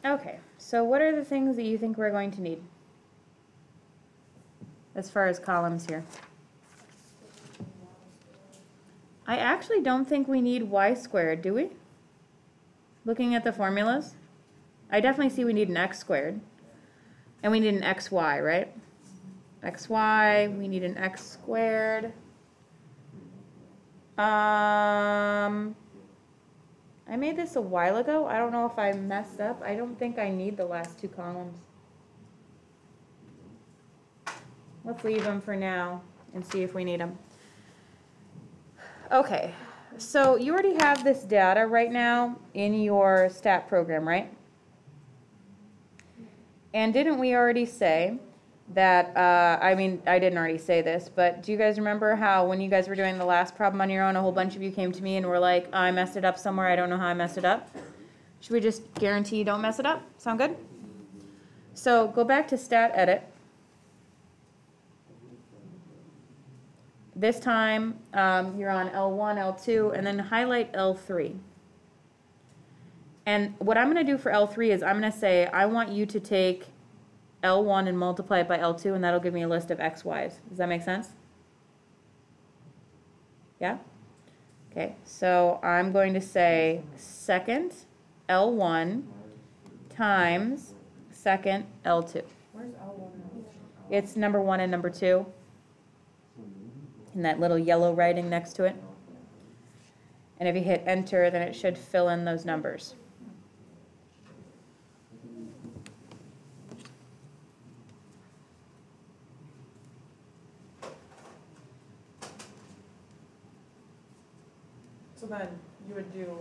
Okay, so what are the things that you think we're going to need as far as columns here? I actually don't think we need y squared, do we? Looking at the formulas? I definitely see we need an x squared. And we need an xy, right? Xy, we need an x squared. I made this a while ago. I don't know if I messed up. I don't think I need the last two columns. Let's leave them for now and see if we need them. Okay, so you already have this data right now in your stat program, right? And didn't we already say that, I mean, I didn't already say this, but do you guys remember how when you guys were doing the last problem on your own, a whole bunch of you came to me and were like, I messed it up somewhere, I don't know how I messed it up? Should we just guarantee you don't mess it up? Sound good? So go back to stat edit. This time you're on L1, L2, and then highlight L3. And what I'm going to do for L3 is I'm going to say I want you to take L1 and multiply it by L2, and that'll give me a list of x, y's. Does that make sense? Yeah? Okay, so I'm going to say second L1 times second L2. Where's L1 and L2? It's number 1 and number 2. And that little yellow writing next to it. And if you hit enter, then it should fill in those numbers. So then you would do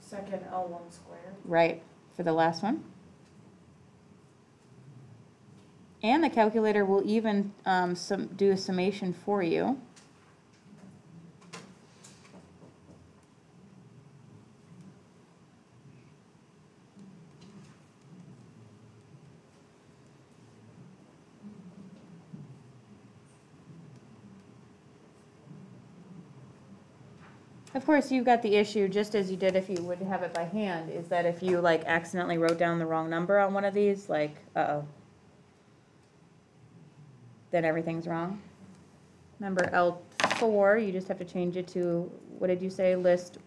second L1 squared. Right, for the last one. And the calculator will even do a summation for you. Of course, you've got the issue, just as you did if you would have it by hand, is that if you like accidentally wrote down the wrong number on one of these, like, uh-oh, then everything's wrong. Remember L4, you just have to change it to, what did you say, list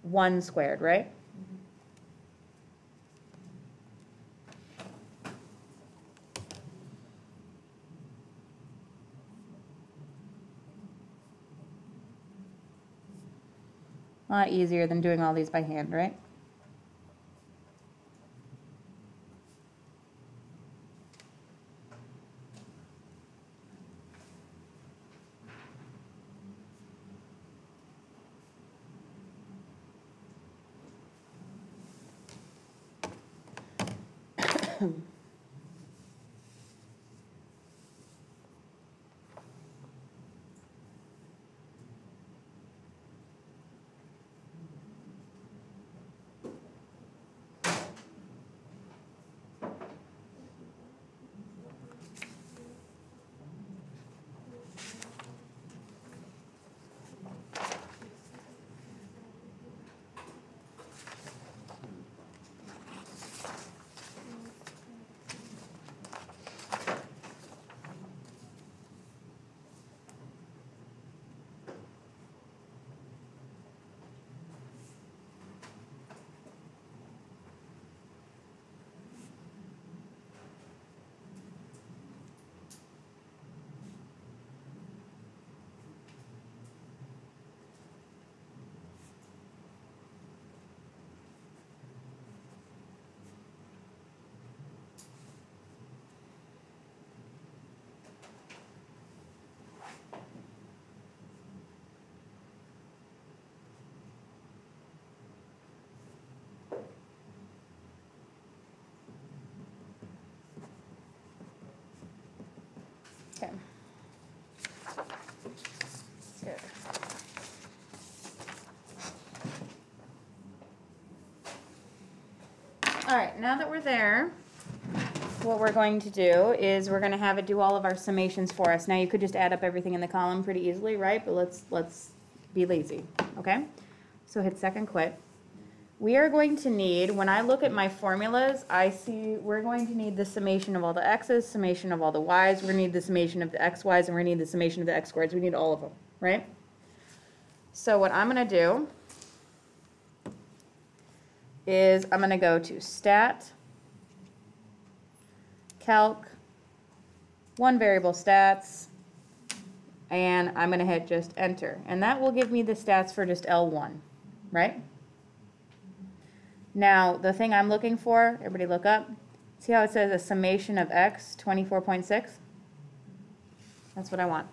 1 squared, right? A lot easier than doing all these by hand, right? Okay. Good. All right, now that we're there, what we're going to do is we're going to have it do all of our summations for us. Now you could just add up everything in the column pretty easily, right? But let's be lazy, okay? So hit second quit. we are going to need, when I look at my formulas, I see we're going to need the summation of all the x's, summation of all the y's, we're going to need the summation of the xy's, and we're going to need the summation of the x squareds. We need all of them, right? So what I'm going to do is I'm going to go to Stat, Calc, one variable stats, and I'm going to hit just enter. And that will give me the stats for just L1, right? Now, the thing I'm looking for, everybody look up. See how it says a summation of x, 24.6? That's what I want.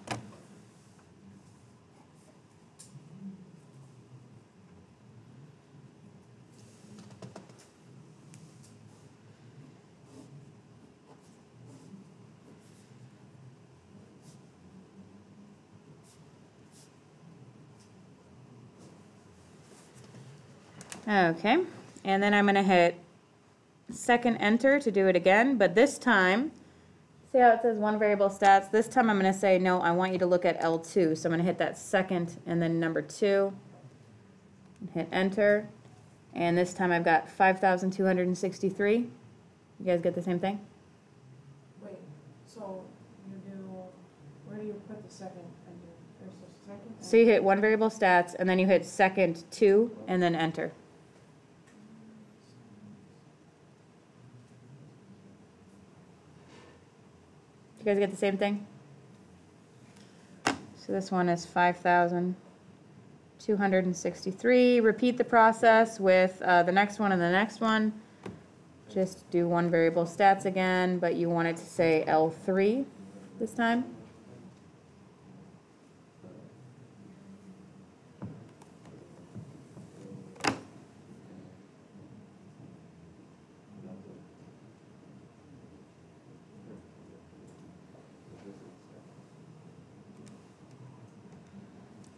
Okay, and then I'm going to hit second enter to do it again, but this time, see how it says one variable stats? This time I'm going to say, no, I want you to look at L2. So I'm going to hit that second and then number 2, and hit enter, and this time I've got 5,263. You guys get the same thing? Wait, so you do, where do you put the second enter? There's a second? So you hit one variable stats, and then you hit second 2, and then enter. You guys get the same thing? So this one is 5,263. Repeat the process with the next one and the next one. Just do one variable stats again, but you want it to say L3 this time.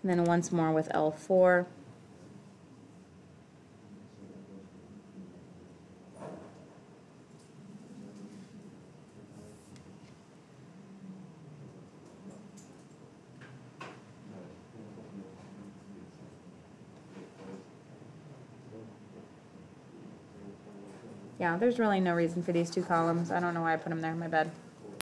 And then once more with L4. Yeah, there's really no reason for these two columns. I don't know why I put them there, my bad.